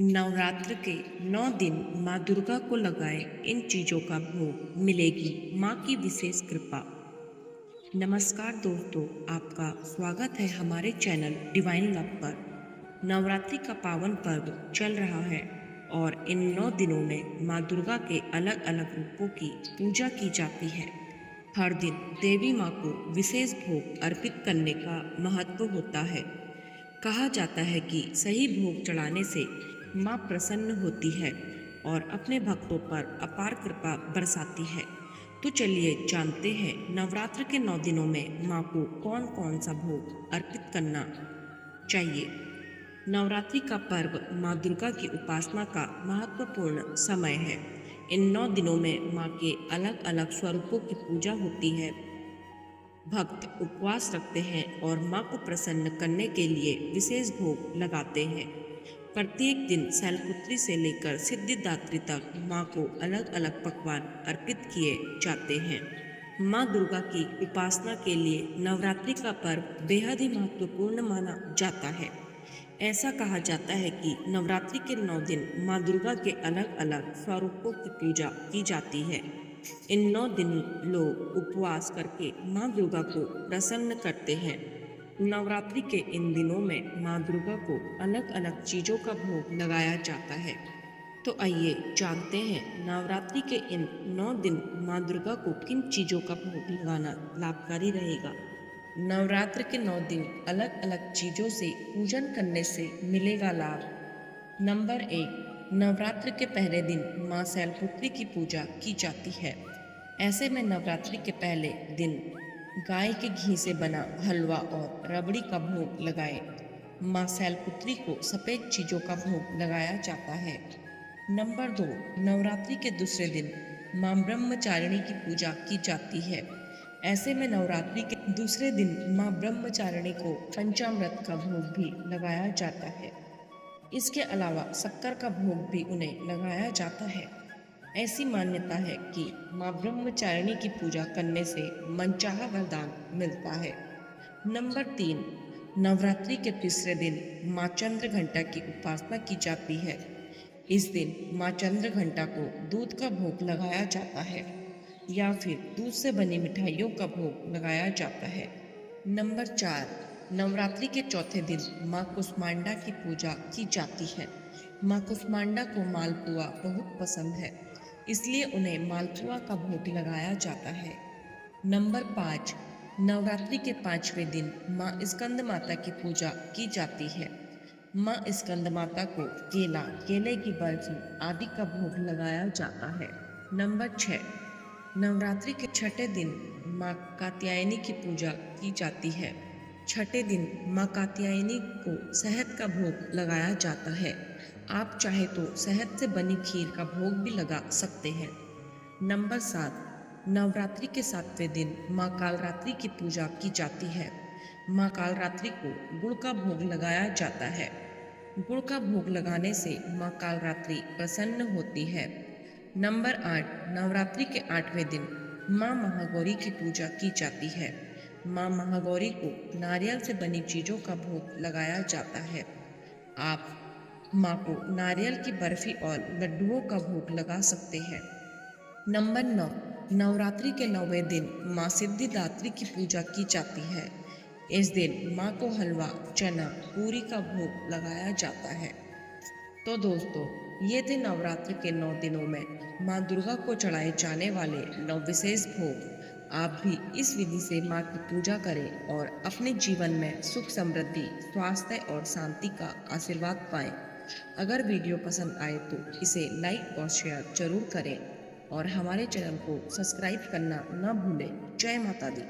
नवरात्र के 9 दिन माँ दुर्गा को लगाए इन चीजों का भोग, मिलेगी माँ की विशेष कृपा। नमस्कार दोस्तों, आपका स्वागत है हमारे चैनल डिवाइन लव पर। नवरात्रि का पावन पर्व चल रहा है और इन 9 दिनों में माँ दुर्गा के अलग अलग रूपों की पूजा की जाती है। हर दिन देवी माँ को विशेष भोग अर्पित करने का महत्व होता है। कहा जाता है कि सही भोग चढ़ाने से माँ प्रसन्न होती है और अपने भक्तों पर अपार कृपा बरसाती है। तो चलिए जानते हैं नवरात्र के 9 दिनों में माँ को कौन कौन सा भोग अर्पित करना चाहिए। नवरात्रि का पर्व माँ दुर्गा की उपासना का महत्वपूर्ण समय है। इन 9 दिनों में माँ के अलग अलग स्वरूपों की पूजा होती है। भक्त उपवास रखते हैं और माँ को प्रसन्न करने के लिए विशेष भोग लगाते हैं। प्रत्येक दिन शैलपुत्री से लेकर सिद्धिदात्री तक माँ को अलग अलग पकवान अर्पित किए जाते हैं। माँ दुर्गा की उपासना के लिए नवरात्रि का पर्व बेहद ही महत्वपूर्ण माना जाता है। ऐसा कहा जाता है कि नवरात्रि के 9 दिन माँ दुर्गा के अलग अलग स्वरूपों की पूजा की जाती है। इन 9 दिन लोग उपवास करके माँ दुर्गा को प्रसन्न करते हैं। नवरात्रि के इन दिनों में माँ दुर्गा को अलग अलग चीजों का भोग लगाया जाता है। तो आइए जानते हैं नवरात्रि के इन 9 दिन माँ दुर्गा को किन चीजों का भोग लगाना लाभकारी रहेगा। नवरात्र के 9 दिन अलग अलग चीजों से पूजन करने से मिलेगा लाभ। नंबर 1, नवरात्र के पहले दिन माँ शैलपुत्री की पूजा की जाती है। ऐसे में नवरात्रि के पहले दिन गाय के घी से बना हलवा और रबड़ी का भोग लगाए। माँ शैलपुत्री को सफेद चीजों का भोग लगाया जाता है। नंबर 2, नवरात्रि के दूसरे दिन माँ ब्रह्मचारिणी की पूजा की जाती है। ऐसे में नवरात्रि के दूसरे दिन माँ ब्रह्मचारिणी को पंचामृत का भोग भी लगाया जाता है। इसके अलावा शक्कर का भोग भी उन्हें लगाया जाता है। ऐसी मान्यता है कि माँ ब्रह्मचारिणी की पूजा करने से मनचाहा वरदान मिलता है। नंबर 3, नवरात्रि के तीसरे दिन माँ चंद्रघंटा की उपासना की जाती है। इस दिन माँ चंद्रघंटा को दूध का भोग लगाया जाता है या फिर दूध से बनी मिठाइयों का भोग लगाया जाता है। नंबर 4, नवरात्रि के चौथे दिन माँ कुष्मांडा की पूजा की जाती है। माँ कुष्मांडा को मालपुआ बहुत पसंद है, इसलिए उन्हें मालपुआ का भोग लगाया जाता है। नंबर 5, नवरात्रि के 5वें दिन माँ स्कंद माता की पूजा की जाती है। माँ स्कंद माता को केला, केले की बर्फी आदि का भोग लगाया जाता है। नंबर 6, नवरात्रि के छठे दिन माँ कात्यायनी की पूजा की जाती है। छठे दिन माँ कात्यायनी को शहद का भोग लगाया जाता है। आप चाहे तो शहद से बनी खीर का भोग भी लगा सकते हैं। नंबर 7, नवरात्रि के 7वें दिन माँ कालरात्रि की पूजा की जाती है। माँ कालरात्रि को गुड़ का भोग लगाया जाता है। गुड़ का भोग लगाने से माँ कालरात्रि प्रसन्न होती है। नंबर 8, नवरात्रि के 8वें दिन माँ महागौरी की पूजा की जाती है। माँ महागौरी को नारियल से बनी चीजों का भोग लगाया जाता है। आप माँ को नारियल की बर्फी और लड्डुओं का भोग लगा सकते हैं। नंबर 9, नवरात्रि के 9वें दिन माँ सिद्धिदात्री की पूजा की जाती है। इस दिन माँ को हलवा, चना, पूरी का भोग लगाया जाता है। तो दोस्तों, ये थे नवरात्र के 9 दिनों में माँ दुर्गा को चढ़ाए जाने वाले 9 विशेष भोग। आप भी इस विधि से माँ की पूजा करें और अपने जीवन में सुख, समृद्धि, स्वास्थ्य और शांति का आशीर्वाद पाएं। अगर वीडियो पसंद आए तो इसे लाइक और शेयर जरूर करें और हमारे चैनल को सब्सक्राइब करना न भूलें। जय माता दी।